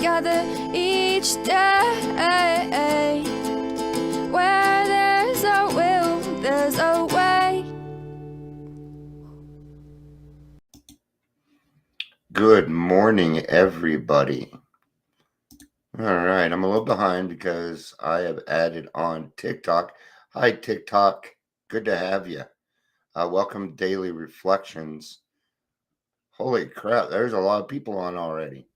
together each day. Where there's a will, there's a way. Good morning, everybody. All right, I'm a little behind because I have added on TikTok. Hi, TikTok. Good to have you. Welcome to Daily Reflections. Holy crap, there's a lot of people on already.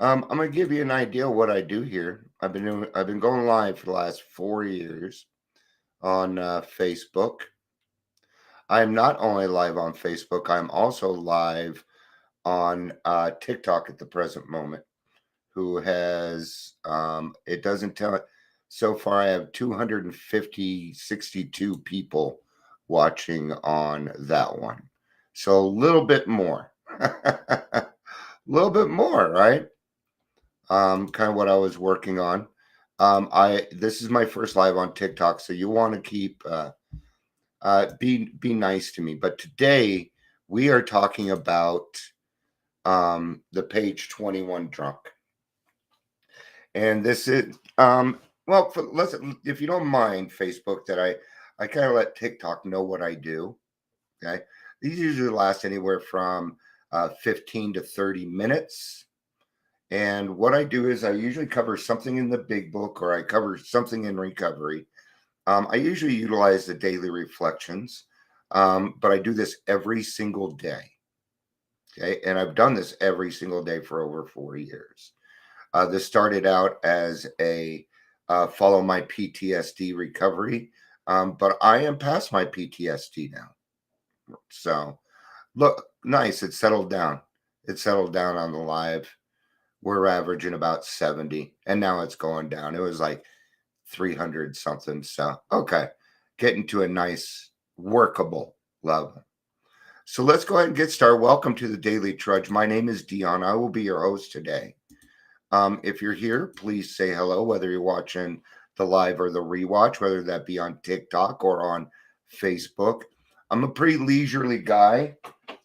I'm gonna give you an idea of what I do here. I've been going live for the last 4 years on Facebook. I am not only live on Facebook, I'm also live on TikTok at the present moment. Who has it doesn't tell it so far. I have 62 people watching on that one, so a little bit more. A little bit more, right? Kind of what I was working on. This is my first live on TikTok, so you want to keep be nice to me. But today we are talking about the page 21 drunk. And this is well, if you don't mind, Facebook, that I kind of let TikTok know what I do. Okay, these usually last anywhere from 15 to 30 minutes. And what I do is I usually cover something in the big book, or I cover something in recovery. I usually utilize the daily reflections, but I do this every single day. Okay, and I've done this every single day for over 4 years. This started out as a follow my PTSD recovery, but I am past my PTSD now. So, look, nice. It settled down. It settled down on the live. We're averaging about 70, and now it's going down. It was like 300 something. So, okay, getting to a nice, workable level. So, let's go ahead and get started. Welcome to the Daily Trudge. My name is Dion. I will be your host today. If you're here, please say hello, whether you're watching the live or the rewatch, whether that be on TikTok or on Facebook. I'm a pretty leisurely guy.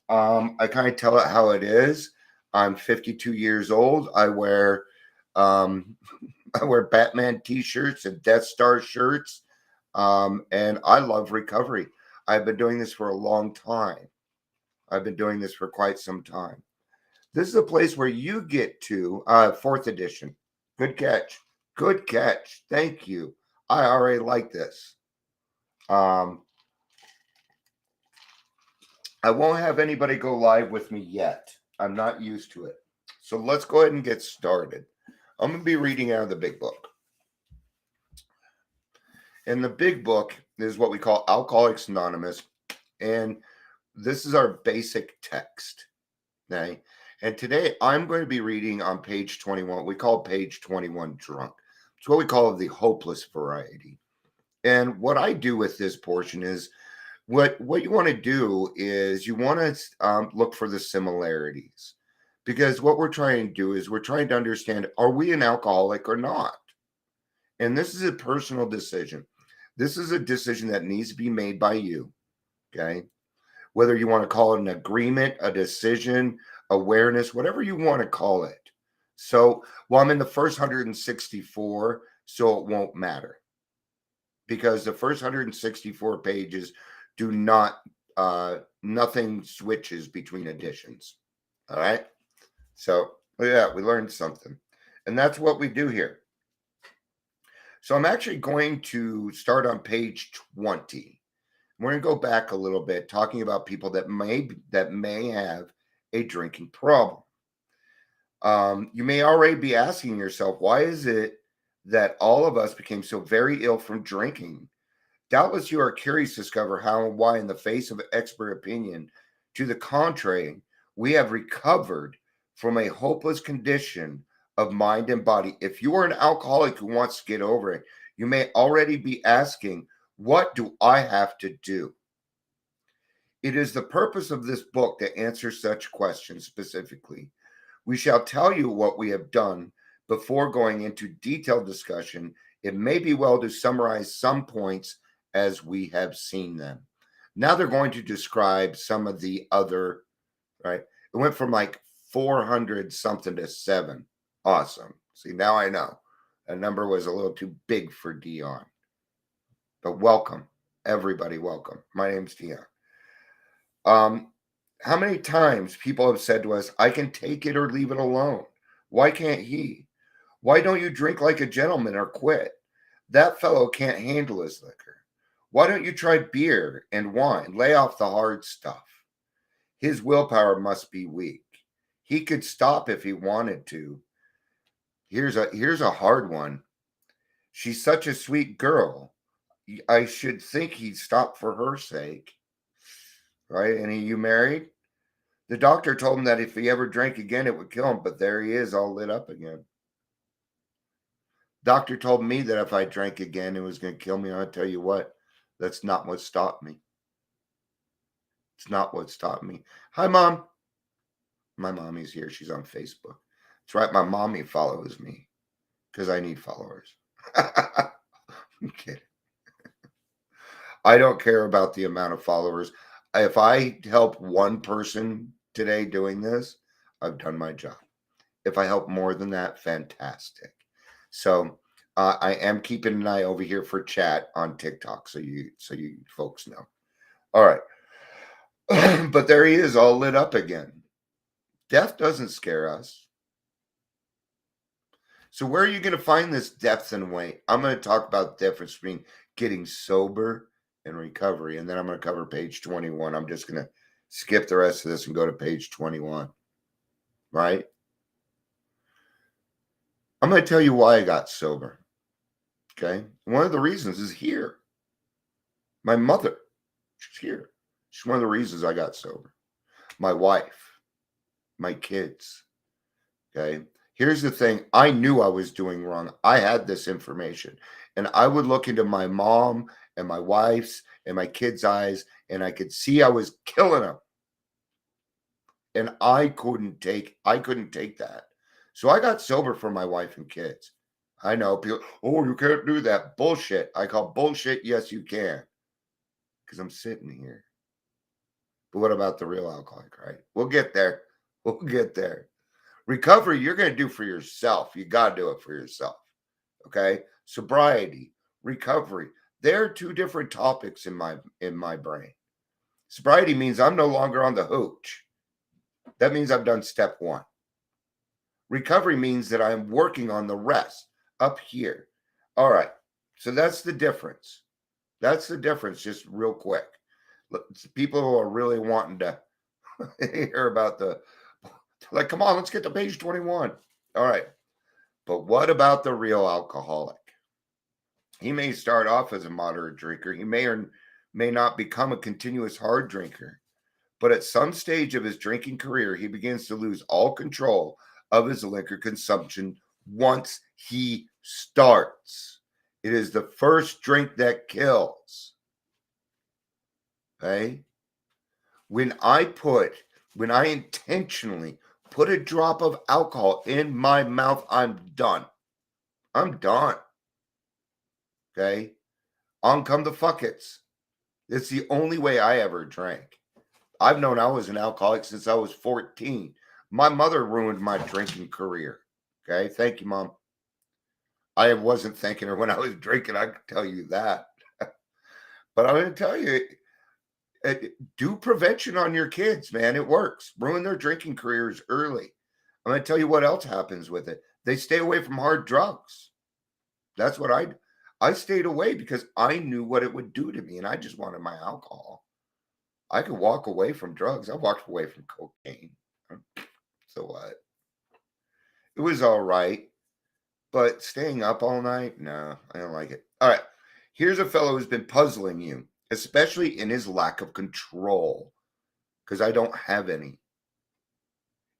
I kind of tell it how it is. I'm 52 years old. I wear I wear Batman t-shirts and Death Star shirts. And I love recovery. I've been doing this for a long time. I've been doing this for quite some time. This is a place where you get to, fourth edition. Good catch. Good catch. Thank you. I already like this. I won't have anybody go live with me yet. I'm not used to it. So let's go ahead and get started. I'm going to be reading out of the big book. And the big book is what we call Alcoholics Anonymous. And this is our basic text. Okay. And today I'm going to be reading on page 21. We call page 21 drunk. It's what we call the hopeless variety. And what I do with this portion is what you want to do is you want to look for the similarities, because what we're trying to do is we're trying to understand, are we an alcoholic or not? And this is a personal decision. This is a decision that needs to be made by you. Okay. Whether you want to call it an agreement, a decision, awareness, whatever you want to call it. So, well, I'm in the first 164, so it won't matter, because the first 164 pages do not, nothing switches between editions. All right. So, yeah, we learned something. And that's what we do here. So, I'm actually going to start on page 20. We're going to go back a little bit, talking about people that may have a drinking problem. You may already be asking yourself, why is it that all of us became so very ill from drinking? Doubtless you are curious to discover how and why, in the face of expert opinion to the contrary, we have recovered from a hopeless condition of mind and body. If you are an alcoholic who wants to get over it, you may already be asking, what do I have to do? It is the purpose of this book to answer such questions specifically. We shall tell you what we have done before going into detailed discussion. It may be well to summarize some points as we have seen them. Now they're going to describe some of the other, right? It went from like 400 something to 7 Awesome. See, now I know. That number was a little too big for Dion. But welcome. Everybody, welcome. My name's Dion. How many times people have said to us, I can take it or leave it alone. Why can't he? Why don't you drink like a gentleman or quit? That fellow can't handle his liquor. Why don't you try beer and wine? Lay off the hard stuff. His willpower must be weak. He could stop if he wanted to. Here's a hard one. She's such a sweet girl. I should think he'd stop for her sake. Right? And you married? The doctor told him that if he ever drank again, it would kill him. But there he is, all lit up again. Doctor told me that if I drank again, it was going to kill me. I'll tell you what, that's not what stopped me. It's not what stopped me. Hi, Mom. My mommy's here. She's on Facebook. That's right. My mommy follows me because I need followers. I'm kidding. I don't care about the amount of followers. If I help one person today doing this, I've done my job. If I help more than that, fantastic. So I am keeping an eye over here for chat on TikTok, so you folks know. All right. But there he is, all lit up again. Death doesn't scare us. So where are you going to find this depth and weight? I'm going to talk about the difference between getting sober and recovery, and then I'm going to cover page 21. I'm just going to skip the rest of this and go to page 21. Right? I'm going to tell you why I got sober. Okay? One of the reasons is here. My mother, she's here. She's one of the reasons I got sober. My wife, my kids. Okay? Here's the thing. I knew I was doing wrong. I had this information. And I would look into my mom and my wife's and my kids' eyes, and I could see I was killing them. And I couldn't take that. So I got sober for my wife and kids. I know people, oh, you can't do that. Bullshit. I call bullshit, yes, you can. Because I'm sitting here. But what about the real alcoholic, right? We'll get there. We'll get there. Recovery, you're going to do for yourself. You got to do it for yourself. Okay? Sobriety, recovery. They're two different topics in my brain. Sobriety means I'm no longer on the hooch. That means I've done step one. Recovery means that I'm working on the rest up here. All right. So that's the difference. That's the difference, just real quick. People who are really wanting to hear about like, come on, let's get to page 21. All right. But what about the real alcoholic? He may start off as a moderate drinker. He may or may not become a continuous hard drinker. But at some stage of his drinking career, he begins to lose all control of his liquor consumption once he starts. It is the first drink that kills. Okay? When I intentionally put a drop of alcohol in my mouth, I'm done. I'm done. Okay? On come the fuckets. It's the only way I ever drank. I've known I was an alcoholic since I was 14. My mother ruined my drinking career. Okay? Thank you, Mom. I wasn't thanking her when I was drinking. I can tell you that. But I'm going to tell you, do prevention on your kids, man. It works. Ruin their drinking careers early. I'm going to tell you what else happens with it. They stay away from hard drugs. That's what I stayed away because I knew what it would do to me, and I just wanted my alcohol. I could walk away from drugs. I walked away from cocaine. So what? It was all right. But staying up all night? No, I don't like it. All right. Here's a fellow who's been puzzling you, especially in his lack of control, because I don't have any.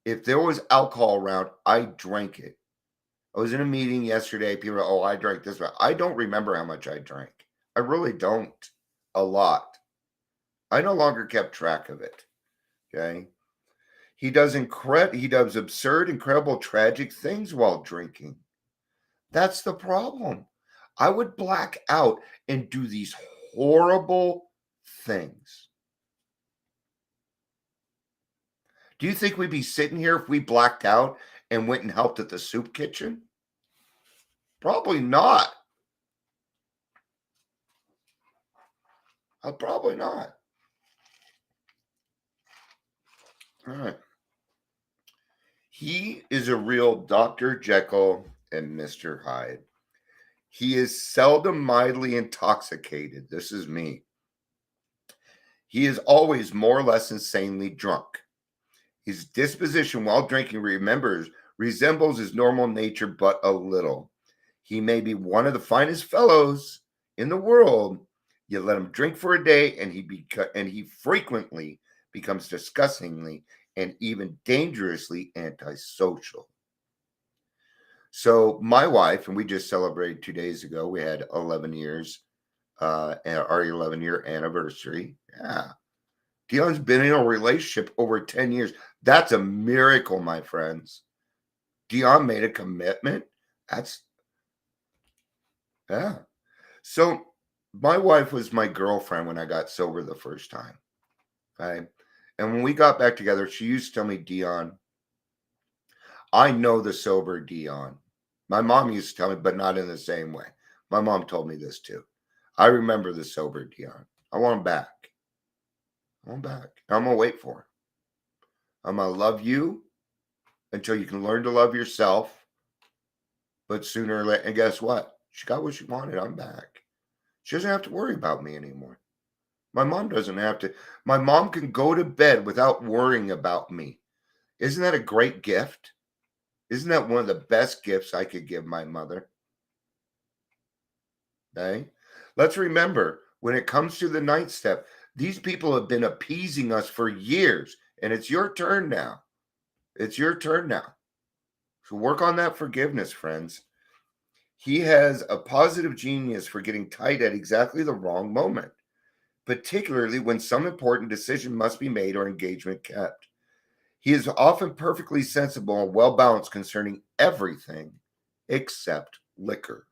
If there was alcohol around, I drank it. I was in a meeting yesterday. People are, oh, I drank this. I don't remember how much I drank. I really don't. A lot. I no longer kept track of it. Okay. He does absurd, incredible, tragic things while drinking. That's the problem. I would black out and do these horrible things. Do you think we'd be sitting here if we blacked out and went and helped at the soup kitchen? Probably not. Probably not. All right. He is a real Dr. Jekyll and Mr. Hyde. He is seldom mildly intoxicated. This is me. He is always more or less insanely drunk. His disposition while drinking resembles his normal nature but a little. He may be one of the finest fellows in the world. You let him drink for a day, and he frequently becomes disgustingly and even dangerously antisocial. So my wife, and we just celebrated 2 days ago, we had 11 years, our 11-year anniversary. Yeah. Dion's been in a relationship over 10 years. That's a miracle, my friends. Dion made a commitment. Yeah. So my wife was my girlfriend when I got sober the first time. Okay. And when we got back together, she used to tell me, Dion, I know the sober Dion. My mom used to tell me, but not in the same way. My mom told me this too. I remember the sober Dion. I want him back. I'm back. I'm going to wait for him. I'm going to love you until you can learn to love yourself. But sooner or later, and guess what? She got what she wanted. I'm back. She doesn't have to worry about me anymore. My mom doesn't have to. My mom can go to bed without worrying about me. Isn't that a great gift? Isn't that one of the best gifts I could give my mother? Okay? Let's remember, when it comes to the ninth step, these people have been appeasing us for years, and it's your turn now. It's your turn now. So work on that forgiveness, friends. He has a positive genius for getting tight at exactly the wrong moment, particularly when some important decision must be made or engagement kept. He is often perfectly sensible and well balanced concerning everything except liquor.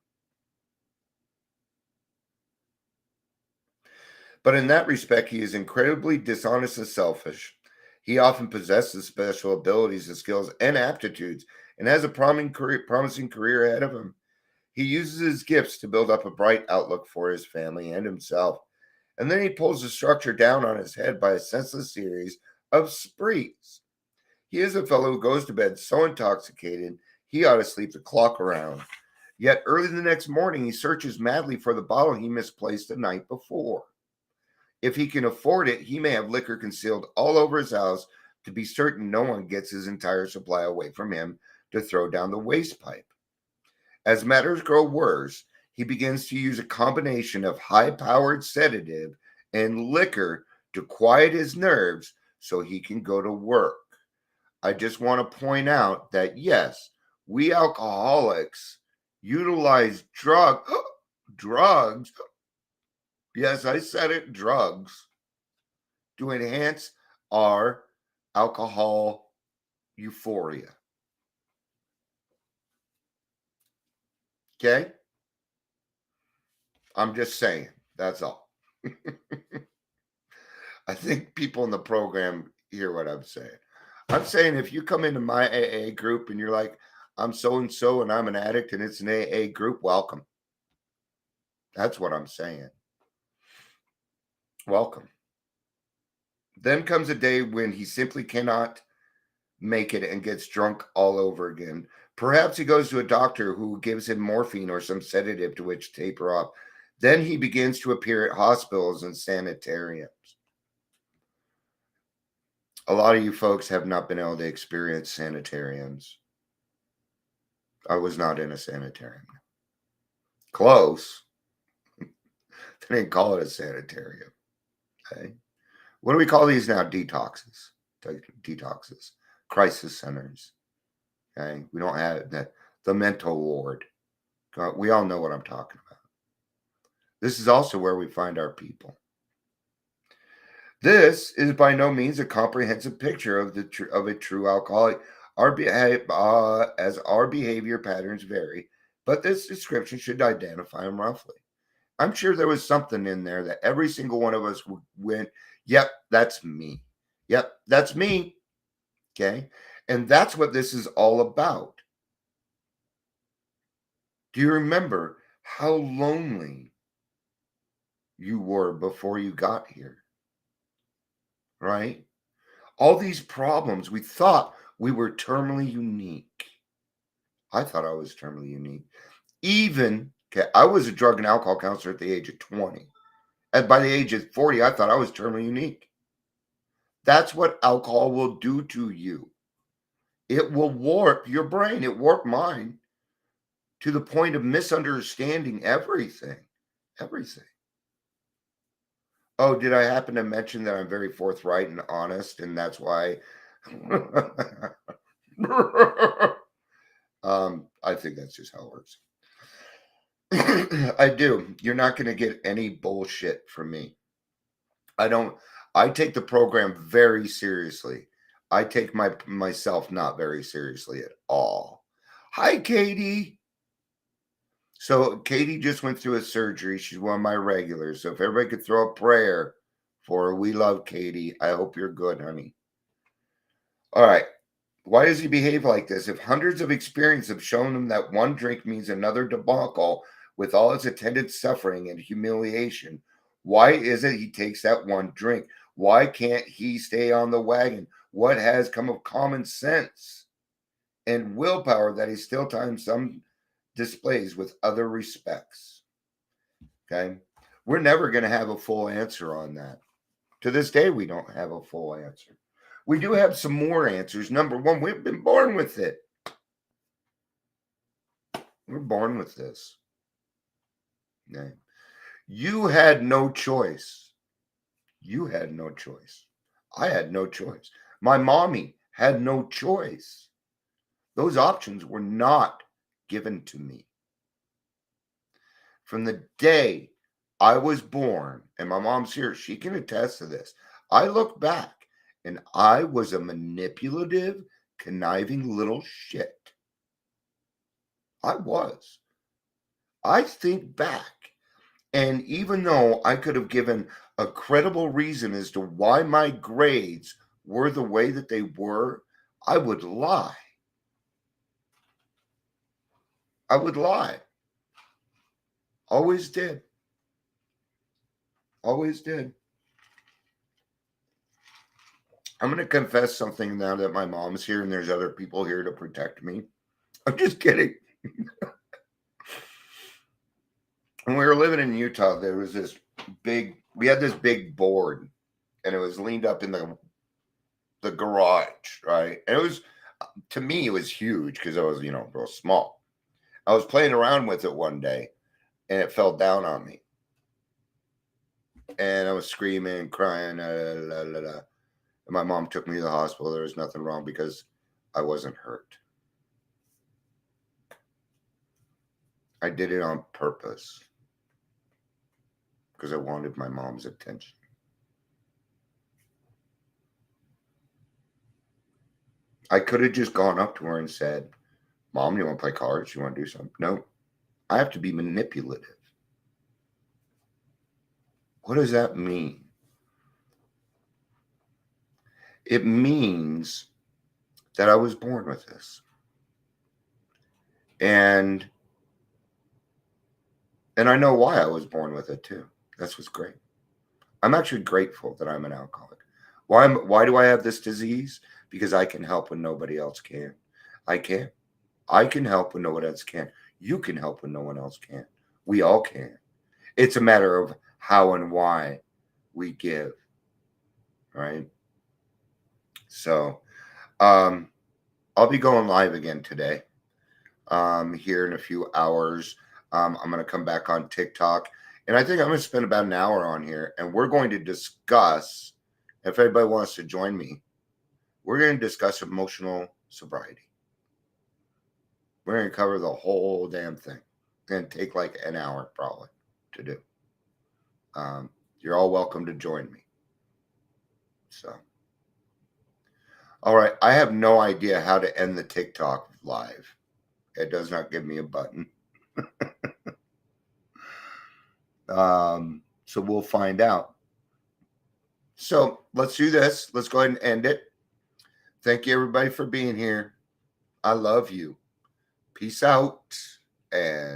But in that respect, he is incredibly dishonest and selfish. He often possesses special abilities and skills and aptitudes and has a promising career ahead of him. He uses his gifts to build up a bright outlook for his family and himself. And then he pulls the structure down on his head by a senseless series of sprees. He is a fellow who goes to bed so intoxicated he ought to sleep the clock around. Yet early the next morning, he searches madly for the bottle he misplaced the night before. If he can afford it, he may have liquor concealed all over his house to be certain no one gets his entire supply away from him to throw down the waste pipe. As matters grow worse, he begins to use a combination of high-powered sedative and liquor to quiet his nerves so he can go to work. I just want to point out that yes, we alcoholics utilize drugs. Yes, I said it, drugs, to enhance our alcohol euphoria. Okay? I'm just saying. That's all. I think people in the program hear what I'm saying. I'm saying if you come into my AA group and you're like, I'm so and so and I'm an addict and it's an AA group, welcome. That's what I'm saying. Welcome. Then comes a day when he simply cannot make it and gets drunk all over again. Perhaps he goes to a doctor who gives him morphine or some sedative to which taper off. Then he begins to appear at hospitals and sanitariums. A lot of you folks have not been able to experience sanitariums. I was not in a sanitarium. Close. They didn't call it a sanitarium. Okay. What do we call these now? Detoxes. Detoxes. Crisis centers. Okay. We don't have the mental ward. We all know what I'm talking about. This is also where we find our people. This is by no means a comprehensive picture of a true alcoholic. As our behavior patterns vary, but this description should identify them roughly. I'm sure there was something in there that every single one of us went, yep, that's me. Yep, that's me. Okay. And that's what this is all about. Do you remember how lonely you were before you got here? Right? All these problems, we thought we were terminally unique. I thought I was terminally unique. Even, okay, I was a drug and alcohol counselor at the age of 20. And by the age of 40, I thought I was terminally unique. That's what alcohol will do to you. It will warp your brain. It warped mine to the point of misunderstanding everything. Everything. Oh, did I happen to mention that I'm very forthright and honest, and that's why? I think that's just how it works. I do. You're not going to get any bullshit from me. I don't. I take the program very seriously. I take myself not very seriously at all. Hi, Katie. So Katie just went through a surgery. She's one of my regulars. So if everybody could throw a prayer for her, we love Katie. I hope you're good, honey. All right. Why does he behave like this? If hundreds of experiences have shown him that one drink means another debacle with all its attendant suffering and humiliation, why is it he takes that one drink? Why can't he stay on the wagon? What has come of common sense and willpower that he still times some displays with other respects? Okay. We're never going to have a full answer on that. To this day, we don't have a full answer. We do have some more answers. Number one, we've been born with it. We're born with this. Okay. You had no choice. You had no choice. I had no choice. My mommy had no choice. Those options were not given to me. From the day I was born, and my mom's here, she can attest to this. I look back and I was a manipulative, conniving little shit. I was. I think back, and even though I could have given a credible reason as to why my grades were the way that they were, I would lie. I would lie. Always did. Always did. I'm going to confess something now that my mom's here and there's other people here to protect me. I'm just kidding. When we were living in Utah, there was we had this big board and it was leaned up in the garage, right? And it was, to me, it was huge because I was, real small. I was playing around with it one day and it fell down on me. And I was screaming and crying. And my mom took me to the hospital. There was nothing wrong because I wasn't hurt. I did it on purpose because I wanted my mom's attention. I could have just gone up to her and said, Mom, you want to play cards? You want to do something? No, I have to be manipulative. What does that mean? It means that I was born with this. And I know why I was born with it too. That's what's great. I'm actually grateful that I'm an alcoholic. Why do I have this disease? Because I can help when nobody else can. I can. I can help when no one else can. You can help when no one else can. We all can. It's a matter of how and why we give. Right? So I'll be going live again today. Here in a few hours. I'm going to come back on TikTok. And I think I'm going to spend about an hour on here. And we're going to discuss, if anybody wants to join me, we're going to discuss emotional sobriety. We're going to cover the whole damn thing. It's going to take like an hour probably to do. You're all welcome to join me. So, all right. I have no idea how to end the TikTok live. It does not give me a button. So we'll find out. So let's do this. Let's go ahead and end it. Thank you, everybody, for being here. I love you. Peace out. And